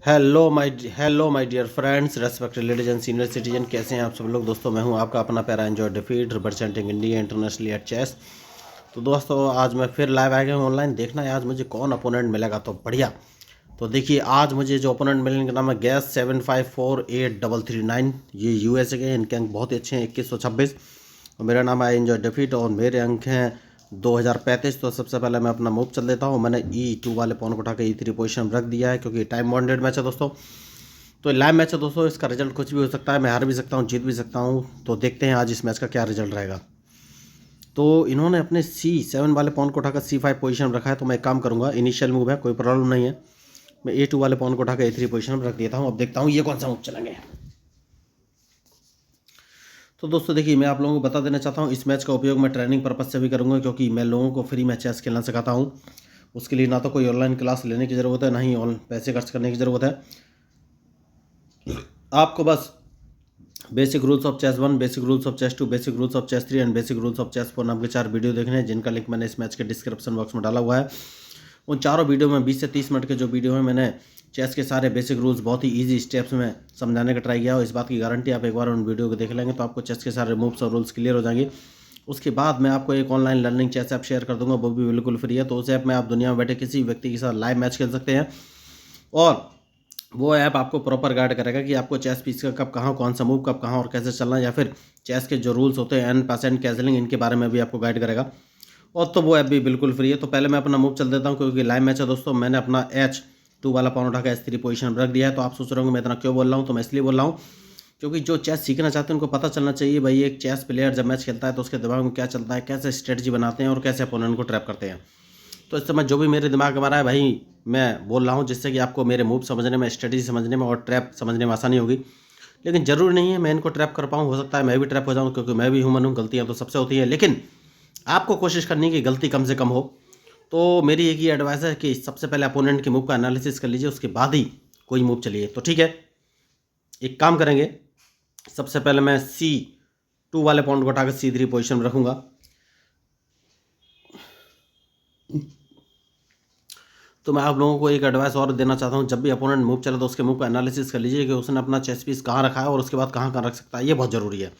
Hello my dear friends, respected ladies and senior citizen. कैसे हैं आप सब लोग। दोस्तों मैं हूं आपका अपना प्यारा enjoy defeat representing India internationally at chess. तो दोस्तों आज मैं फिर लाइव आ गया हूं ऑनलाइन। देखना है आज मुझे कौन अपोनेंट मिलेगा, तो बढ़िया। तो देखिए आज मुझे जो अपोनेंट मिलेंगे का नाम है गैस 754839। ये यूएसए के, इनके अंक बहुत ही अच्छे हैं 2126। और मेरा नाम है एंजॉय डिफीट और मेरे अंक हैं 2035। तो सबसे पहले मैं अपना मूव चल देता हूँ। मैंने E2 वाले पॉन को उठा के E3 पोजीशन में रख दिया है क्योंकि टाइम बाउंडेड मैच है दोस्तों। तो लाइव मैच है दोस्तों, इसका रिजल्ट कुछ भी हो सकता है। मैं हार भी सकता हूँ, जीत भी सकता हूँ। तो देखते हैं आज इस मैच का क्या रिजल्ट रहेगा। तो इन्होंने अपने C7 वाले पॉन को उठाकर C5 पोजीशन में रखा है। तो मैं एक काम करूँगा, इनिशियल मूव है, कोई प्रॉब्लम नहीं है। मैं A2 वाले पॉन को उठाकर A3 पोजीशन में रख देता हूँ। अब देखता हूँ ये कौन सा मूव चलेंगे। तो दोस्तों देखिए, मैं आप लोगों को बता देना चाहता हूँ, इस मैच का उपयोग मैं ट्रेनिंग पर्पज से भी करूँगा क्योंकि मैं लोगों को फ्री में चेस खेलना सिखाता हूँ। उसके लिए ना तो कोई ऑनलाइन क्लास लेने की ज़रूरत है, ना ही पैसे खर्च करने की ज़रूरत है। आपको बस basic rules of chess 1, basic rules of chess 2, basic rules of chess 3 and basic rules of chess 4 नाम के 4 वीडियो देखने हैं, जिनका लिंक मैंने इस मैच के डिस्क्रिप्शन बॉक्स में डाला हुआ है। उन चारों वीडियो में 20 से 30 मिनट के जो वीडियो हैं, मैंने चेस के सारे बेसिक रूल्स बहुत ही ईजी स्टेप्स में समझाने का ट्राई किया। और इस बात की गारंटी, आप एक बार उन वीडियो को देख लेंगे तो आपको चेस के सारे मूव्स और रूल्स क्लियर हो जाएंगे। उसके बाद मैं आपको एक online learning chess app share कर दूंगा, वो भी बिल्कुल फ्री है। तो उस ऐप में आप दुनिया में बैठे किसी व्यक्ति के साथ लाइव मैच खेल सकते हैं और वो ऐप आपको प्रॉपर गाइड करेगा कि आपको चेस पीस का कब कहाँ, कौन सा मूव कब कहाँ और कैसे चलना है, या फिर चेस के जो रूल्स होते हैं N% कैसलिंग, इनके बारे में भी आपको गाइड करेगा। और तो वो ऐप भी बिल्कुल फ्री है। तो पहले मैं अपना मूव चल देता हूँ क्योंकि लाइव मैच है दोस्तों। मैंने अपना H2 वाला पॉन उठा के H3 पोजीशन में रख दिया है। तो आप सोच रहे होंगे मैं इतना क्यों बोल रहा हूँ, तो मैं इसलिए बोल रहा हूँ क्योंकि जो चेस सीखना चाहते हैं उनको पता चलना चाहिए भाई, एक चेस प्लेयर जब मैच खेलता है तो उसके दिमाग में क्या चलता है, कैसे स्ट्रेटजी बनाते हैं और कैसे अपोनेंट को ट्रैप करते हैं। तो इस समय जो भी मेरे दिमाग में आ रहा है भाई, मैं बोल रहा हूँ, जिससे कि आपको मेरे मूव समझने में, स्ट्रेटजी समझने में और ट्रैप समझने में आसानी होगी। लेकिन ज़रूरी नहीं है मैं इनको ट्रैप कर पाऊँ, हो सकता है मैं भी ट्रैप हो जाऊँ क्योंकि मैं भी ह्यूमन हूँ, गलतियाँ तो सबसे होती है। लेकिन आपको कोशिश करनी है कि गलती कम से कम हो। तो मेरी एक ही एडवाइस है कि सबसे पहले अपोनेंट के मूव का एनालिसिस कर लीजिए, उसके बाद ही कोई मूव चलिए। तो ठीक है, एक काम करेंगे, सबसे पहले मैं C2 वाले पॉइंट को उठाकर C3 पोजीशन में रखूँगा। तो मैं आप लोगों को एक एडवाइस और देना चाहता हूँ, जब भी अपोनेंट मूव चले तो उसके मूव का एनालिसिस कर लीजिए कि उसने अपना चेस पीस कहाँ रखा है और उसके बाद कहाँ कहाँ रख सकता है। ये बहुत ज़रूरी है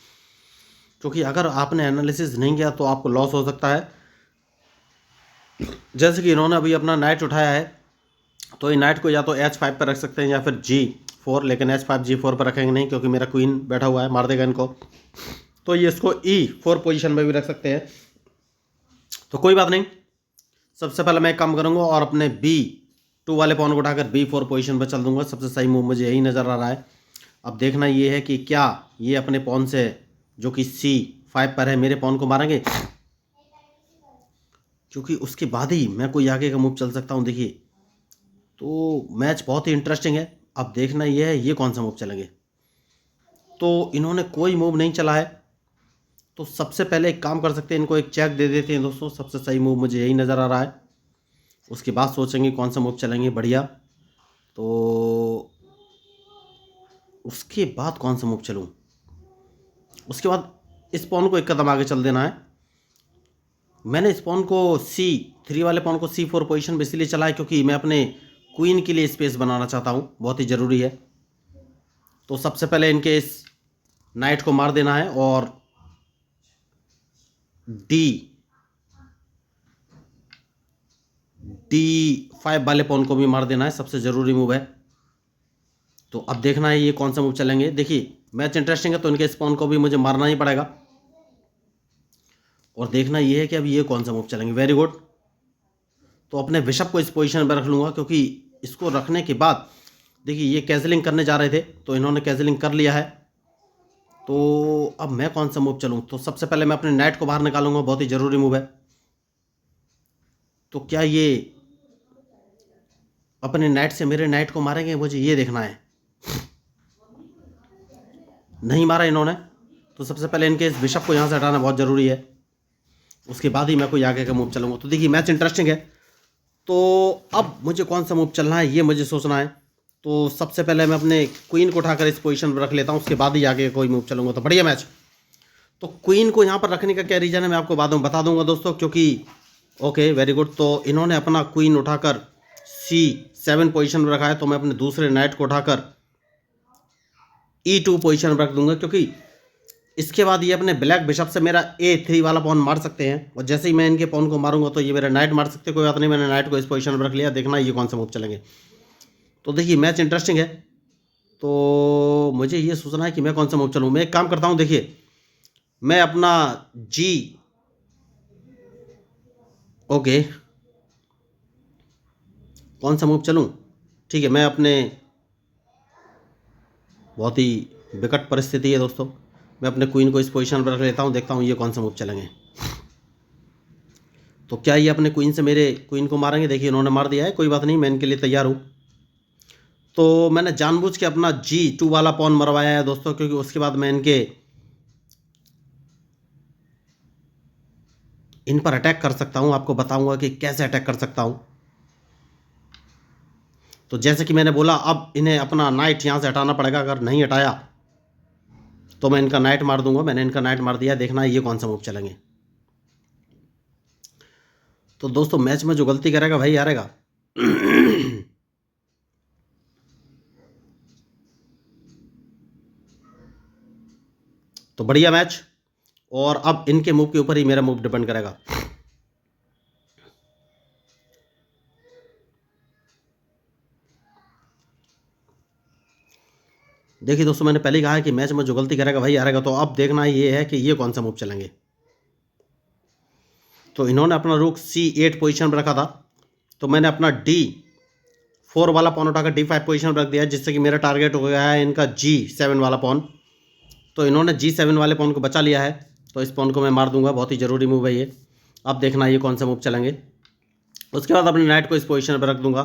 क्योंकि अगर आपने एनालिसिस नहीं किया तो आपको लॉस हो सकता है। जैसे कि इन्होंने अभी अपना नाइट उठाया है, तो ये नाइट को या तो H5 पर रख सकते हैं या फिर G4, लेकिन H5 G4 पर रखेंगे नहीं क्योंकि मेरा क्वीन बैठा हुआ है, मार देगा इनको। तो ये इसको E4 पोजीशन में भी रख सकते हैं, तो कोई बात नहीं। सबसे पहले मैं एक काम करूंगा और अपने B2 वाले पॉन को उठाकर B4 पोजीशन पर चल दूंगा। सबसे सही मूव मुझे यही नज़र आ रहा है। अब देखना ये है कि क्या ये अपने पॉन से, जो कि C5 पर है, मेरे पॉन को मारेंगे, क्योंकि उसके बाद ही मैं कोई आगे का मूव चल सकता हूँ। देखिए, तो मैच बहुत ही इंटरेस्टिंग है। अब देखना ये है ये कौन सा मूव चलेंगे। तो इन्होंने कोई मूव नहीं चला है, तो सबसे पहले एक काम कर सकते हैं, इनको एक चेक दे देते हैं दोस्तों। सबसे सही मूव मुझे यही नज़र आ रहा है। उसके बाद सोचेंगे कौन सा मूव चलेंगे, बढ़िया। तो उसके बाद कौन सा मूव चलूँ, उसके बाद इस पॉन को एक कदम आगे चल देना है। मैंने इस पॉन को C3 वाले पॉन को C4 पोजीशन पे इसलिए चला है क्योंकि मैं अपने क्वीन के लिए स्पेस बनाना चाहता हूँ, बहुत ही ज़रूरी है। तो सबसे पहले इनके इस नाइट को मार देना है और D5 वाले पॉन को भी मार देना है, सबसे ज़रूरी मूव है। तो अब देखना है ये कौन सा मूव चलेंगे। देखिए मैच इंटरेस्टिंग है तो इनके इस पॉन को भी मुझे मारना ही पड़ेगा। और देखना ये है कि अब ये कौन सा मूव चलेंगे। Very good. तो अपने बिशप को इस पोजीशन पर रख लूँगा क्योंकि इसको रखने के बाद देखिए ये कैसलिंग करने जा रहे थे तो इन्होंने कैसलिंग कर लिया है। तो अब मैं कौन सा मूव चलूँ, तो सबसे पहले मैं अपने नाइट को बाहर निकालूंगा, बहुत ही ज़रूरी मूव है। तो क्या ये अपने नाइट से मेरे नाइट को मारेंगे, मुझे ये देखना है। नहीं मारा इन्होंने, तो सबसे पहले इनके इस बिशप को यहाँ से हटाना बहुत ज़रूरी है। उसके बाद ही मैं कोई आगे का मूव चलूँगा। तो देखिए मैच इंटरेस्टिंग है। तो अब मुझे कौन सा मूव चलना है ये मुझे सोचना है। तो सबसे पहले मैं अपने क्वीन को उठाकर इस पोजीशन पर रख लेता हूँ, उसके बाद ही आगे कोई मूव चलूँगा। तो बढ़िया मैच। तो क्वीन को यहाँ पर रखने का क्या रीज़न है मैं आपको बाद में बता दूंगा दोस्तों, क्योंकि ओके वेरी गुड। तो इन्होंने अपना क्वीन उठाकर E7 पोजीशन में रखा है, तो मैं अपने दूसरे नाइट को उठाकर E2 पोजीशन में रख दूंगा, क्योंकि इसके बाद ये अपने ब्लैक बिशप से मेरा A3 वाला पॉन मार सकते हैं, और जैसे ही मैं इनके पॉन को मारूंगा तो ये मेरा नाइट मार सकते हैं। कोई बात नहीं, मैंने नाइट को इस पोजीशन में रख लिया। देखना ये कौन सा मूव चलेंगे। तो देखिए मैच इंटरेस्टिंग है, तो मुझे ये सोचना है कि मैं कौन सा मूव चलूँ। मैं एक काम करता हूँ, देखिए मैं अपना जी ओके कौन सा मूव चलूँ। ठीक है, मैं अपने बहुत ही विकट परिस्थिति है दोस्तों, मैं अपने क्वीन को इस पोजीशन पर रख लेता हूँ। देखता हूँ ये कौन सा मूव चलेंगे। तो क्या ये अपने क्वीन से मेरे क्वीन को मारेंगे। देखिए इन्होंने मार दिया है, कोई बात नहीं, मैं इनके लिए तैयार हूँ। तो मैंने जानबूझ के अपना G2 वाला पॉन मरवाया है दोस्तों, क्योंकि उसके बाद मैं इन पर अटैक कर सकता हूँ। आपको बताऊंगा कि कैसे अटैक कर सकता हूँ। तो जैसे कि मैंने बोला, अब इन्हें अपना नाइट यहाँ से हटाना पड़ेगा। अगर नहीं हटाया तो मैं इनका नाइट मार दूंगा। मैंने इनका नाइट मार दिया। देखना ये कौन सा मूव चलेंगे। तो दोस्तों मैच में जो गलती करेगा भाई हारेगा। तो बढ़िया मैच, और अब इनके मूव के ऊपर ही मेरा मूव डिपेंड करेगा। देखिए दोस्तों, मैंने पहले ही कहा है कि मैच में जो गलती करेगा भाई हारेगा। तो अब देखना ये है कि ये कौन सा मूव चलेंगे। तो इन्होंने अपना रुक C8 पोजीशन पर रखा था, तो मैंने अपना D4 वाला पॉन उठाकर D5 पोजीशन पर रख दिया, जिससे कि मेरा टारगेट हो गया है इनका G7 वाला पॉन। तो इन्होंने G7 वाले पॉन को बचा लिया है, तो इस पॉन को मैं मार दूंगा। बहुत ही ज़रूरी मूव है ये। अब देखना ये कौन सा मूव चलेंगे। उसके बाद अपने नाइट को इस पोजीशन पर रख दूंगा।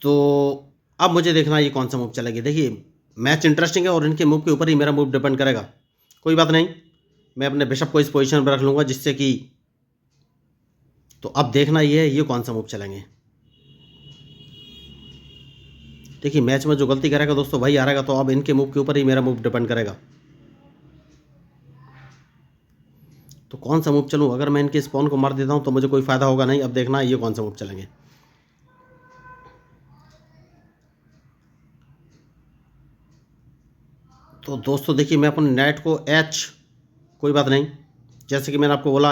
तो अब मुझे देखना ये कौन सा मूव चलेगी। देखिए मैच इंटरेस्टिंग है, और इनके मूव के ऊपर ही मेरा मूव डिपेंड करेगा। कोई बात नहीं, मैं अपने बिशप को इस पोजीशन पर रख लूँगा, जिससे कि तो अब देखना ये कौन सा मूव चलेंगे। देखिए मैच में जो गलती करेगा दोस्तों वही हारेगा। तो अब इनके मूव के ऊपर ही मेरा मूव डिपेंड करेगा। तो कौन सा मूव चलूँ। अगर मैं इनके स्पॉन को मार देता हूँ तो मुझे कोई फ़ायदा होगा नहीं। अब देखना ये कौन सा मूव चलेंगे। तो दोस्तों देखिए मैं अपने नाइट को कोई बात नहीं, जैसे कि मैंने आपको बोला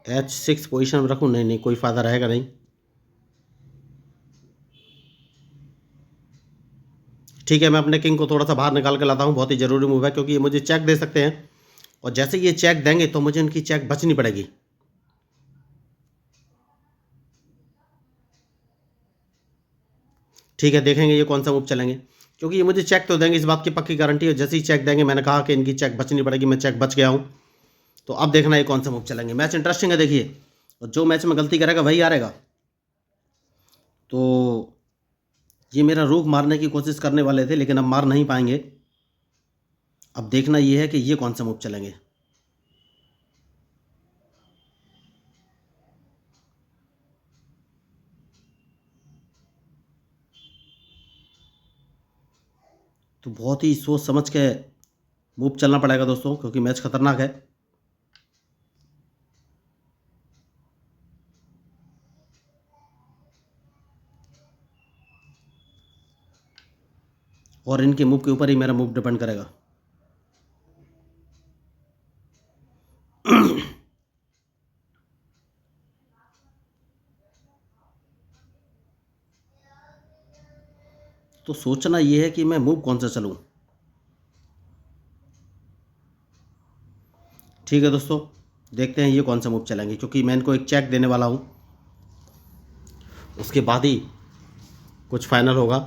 H6 पोजीशन में रखूँ। नहीं, कोई फ़ायदा रहेगा नहीं। ठीक है, मैं अपने किंग को थोड़ा सा बाहर निकाल के लाता हूँ। बहुत ही ज़रूरी मूव है, क्योंकि ये मुझे चेक दे सकते हैं, और जैसे ये चेक देंगे तो मुझे इनकी चेक बचनी पड़ेगी। ठीक है, देखेंगे ये कौन सा मूव चलेंगे, क्योंकि ये मुझे चेक तो देंगे, इस बात की पक्की गारंटी है। जैसे ही चेक देंगे, मैंने कहा कि इनकी चेक बचनी पड़ेगी, मैं चेक बच गया हूँ। तो अब देखना ये कौन सा मूव चलेंगे। मैच इंटरेस्टिंग है देखिए, और जो मैच में गलती करेगा वही हारेगा। तो ये मेरा रूक मारने की कोशिश करने वाले थे, लेकिन अब मार नहीं पाएंगे। अब देखना ये है कि ये कौन सा मूव चलेंगे। तो बहुत ही सोच समझ के मूव चलना पड़ेगा दोस्तों, क्योंकि मैच खतरनाक है। और इनके मूव के ऊपर ही मेरा मूव डिपेंड करेगा। तो सोचना ये है कि मैं मूव कौन सा चलूँ। ठीक है दोस्तों, देखते हैं ये कौन सा मूव चलेंगे, क्योंकि मैं इनको एक चेक देने वाला हूँ, उसके बाद ही कुछ फाइनल होगा।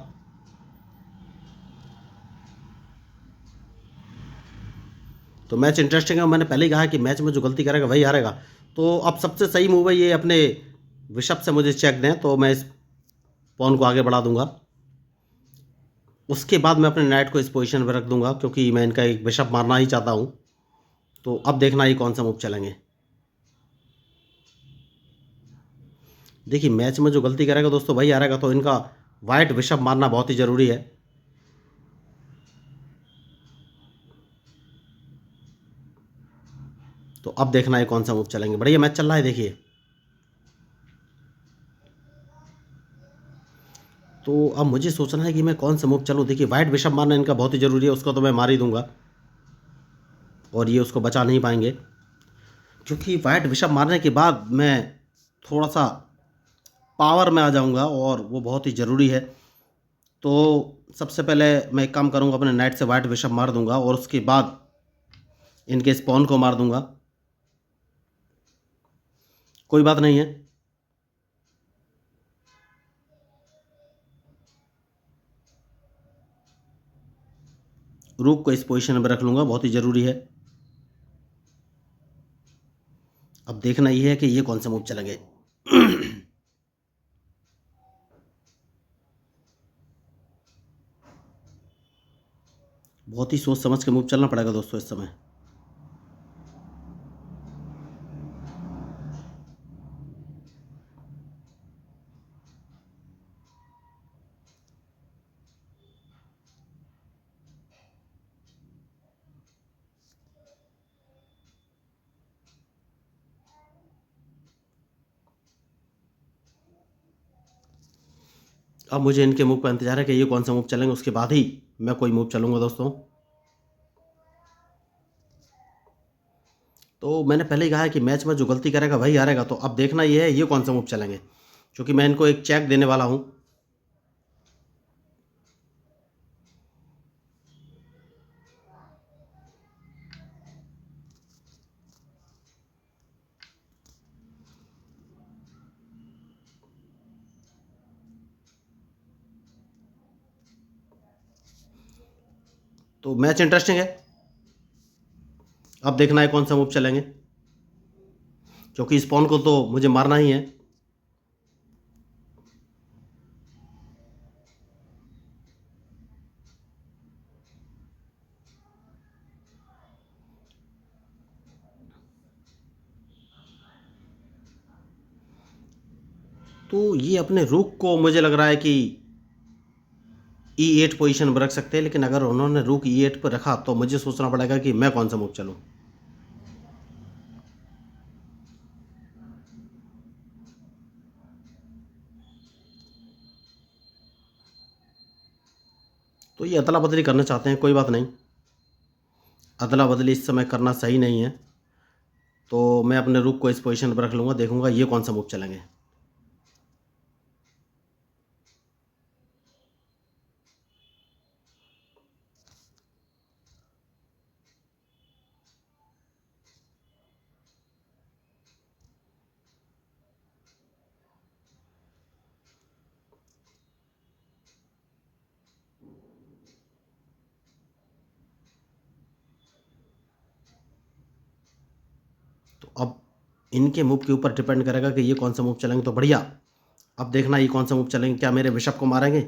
तो मैच इंटरेस्टिंग है। मैंने पहले ही कहा कि मैच में जो गलती करेगा वही हारेगा। तो अब सबसे सही मूव है ये अपने बिशप से मुझे चेक दें, तो मैं इस पॉन को आगे बढ़ा दूंगा। उसके बाद मैं अपने नाइट को इस पोजीशन पर रख दूंगा, क्योंकि मैं इनका एक बिशप मारना ही चाहता हूँ। तो अब देखना ये कौन सा मूव चलेंगे। देखिए मैच में जो गलती करेगा दोस्तों वही हारेगा। तो इनका वाइट बिशप मारना बहुत ही ज़रूरी है। तो अब देखना है कौन सा मूव चलेंगे। बढ़िया मैच चल रहा है देखिए। तो अब मुझे सोचना है कि मैं कौन सा मूव चलूँ। देखिए वाइट बिशप मारना इनका बहुत ही ज़रूरी है, उसको तो मैं मार ही दूंगा और ये उसको बचा नहीं पाएंगे, क्योंकि वाइट बिशप मारने के बाद मैं थोड़ा सा पावर में आ जाऊंगा और वो बहुत ही ज़रूरी है। तो सबसे पहले मैं एक काम करूंगा, अपने नाइट से वाइट बिशप मार दूंगा और उसके बाद इनके स्पॉन को मार दूंगा। कोई बात नहीं है, रूक को इस पोजीशन में रख लूंगा, बहुत ही ज़रूरी है। अब देखना ये है कि ये कौन सा मूव चलेंगे। बहुत ही सोच समझ के मूव चलना पड़ेगा दोस्तों इस समय। अब मुझे इनके मूव का इंतजार है कि ये कौन सा मूव चलेंगे, उसके बाद ही मैं कोई मूव चलूंगा दोस्तों। तो मैंने पहले ही कहा है कि मैच में जो गलती करेगा वही हारेगा। तो अब देखना ये है ये कौन सा मूव चलेंगे, क्योंकि मैं इनको एक चेक देने वाला हूँ। तो मैच इंटरेस्टिंग है। अब देखना है कौन सा मूव चलेंगे, क्योंकि स्पॉन को तो मुझे मारना ही है। तो ये अपने रूक को मुझे लग रहा है कि E8 पोजीशन पर रख सकते हैं, लेकिन अगर उन्होंने रूक E8 पर रखा तो मुझे सोचना पड़ेगा कि मैं कौन सा मूव चलूँ। तो ये अदला बदली करना चाहते हैं, कोई बात नहीं, अदला बदली इस समय करना सही नहीं है। तो मैं अपने रूक को इस पोजीशन पर रख लूँगा, देखूंगा ये कौन सा मूव चलेंगे। तो अब इनके मूव के ऊपर डिपेंड करेगा कि ये कौन सा मूव चलेंगे। तो बढ़िया, अब देखना ये कौन सा मूव चलेंगे, क्या मेरे बिशप को मारेंगे।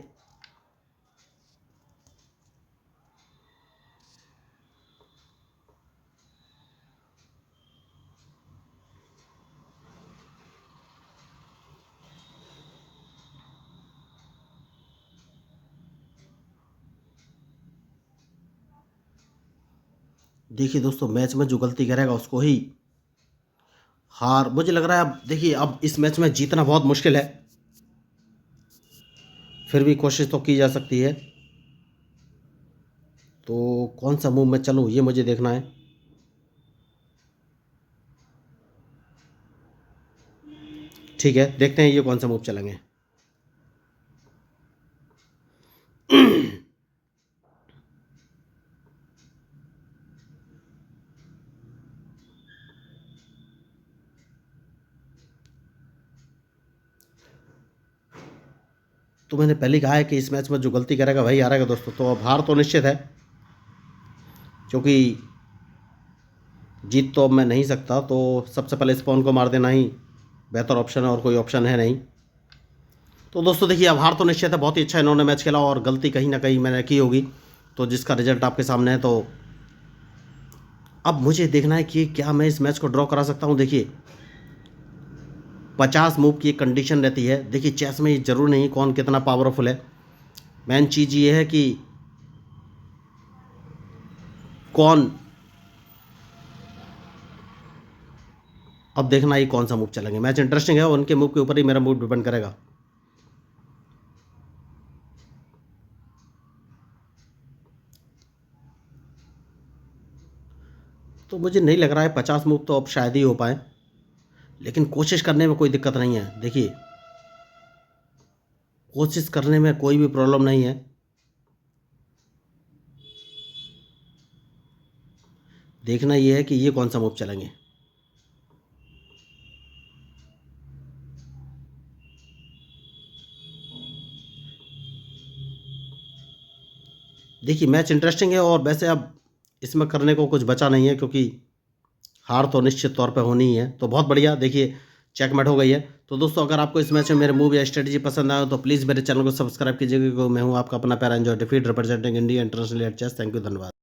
देखिए दोस्तों, मैच में जो गलती करेगा उसको ही हार मुझे लग रहा है। अब देखिए, अब इस मैच में जीतना बहुत मुश्किल है, फिर भी कोशिश तो की जा सकती है। तो कौन सा मूव मैं चलूँ ये मुझे देखना है। ठीक है, देखते हैं ये कौन सा मूव चलेंगे। तो मैंने पहले ही कहा है कि इस मैच में जो गलती करेगा वही हारेगा दोस्तों। तो अब हार तो निश्चित है, क्योंकि जीत तो अब मैं नहीं सकता। तो सबसे पहले स्पॉन को मार देना ही बेहतर ऑप्शन है, और कोई ऑप्शन है नहीं। तो दोस्तों देखिए, अब हार तो निश्चित है। बहुत ही अच्छा इन्होंने मैच खेला और गलती कहीं ना कहीं मैंने की होगी, तो जिसका रिजल्ट आपके सामने है। तो अब मुझे देखना है कि क्या मैं इस मैच को ड्रॉ करा सकता हूँ। देखिए 50 मूव की एक कंडीशन रहती है। देखिए चेस में ये जरूर नहीं कौन कितना पावरफुल है, मेन चीज़ ये है कि कौन अब देखना ये कौन सा मूव चलेंगे। मैच इंटरेस्टिंग है और उनके मूव के ऊपर ही मेरा मूव डिपेंड करेगा। तो मुझे नहीं लग रहा है 50 मूव तो अब शायद ही हो पाए, लेकिन कोशिश करने में कोई दिक्कत नहीं है। देखिए, कोशिश करने में कोई भी प्रॉब्लम नहीं है। देखना ये है कि ये कौन सा मूव चलेंगे। देखिए, मैच इंटरेस्टिंग है और वैसे अब इसमें करने को कुछ बचा नहीं है, क्योंकि हार तो निश्चित तौर पे होनी ही है। तो बहुत बढ़िया, देखिए चेकमेट हो गई है। तो दोस्तों, अगर आपको इस मैच में मेरे मूव या स्ट्रेटजी पसंद आया तो प्लीज़ मेरे चैनल को सब्सक्राइब कीजिएगा। मैं हूँ आपका अपना प्यारा enjoy defeat representing India international at chess. Thank you, धन्यवाद।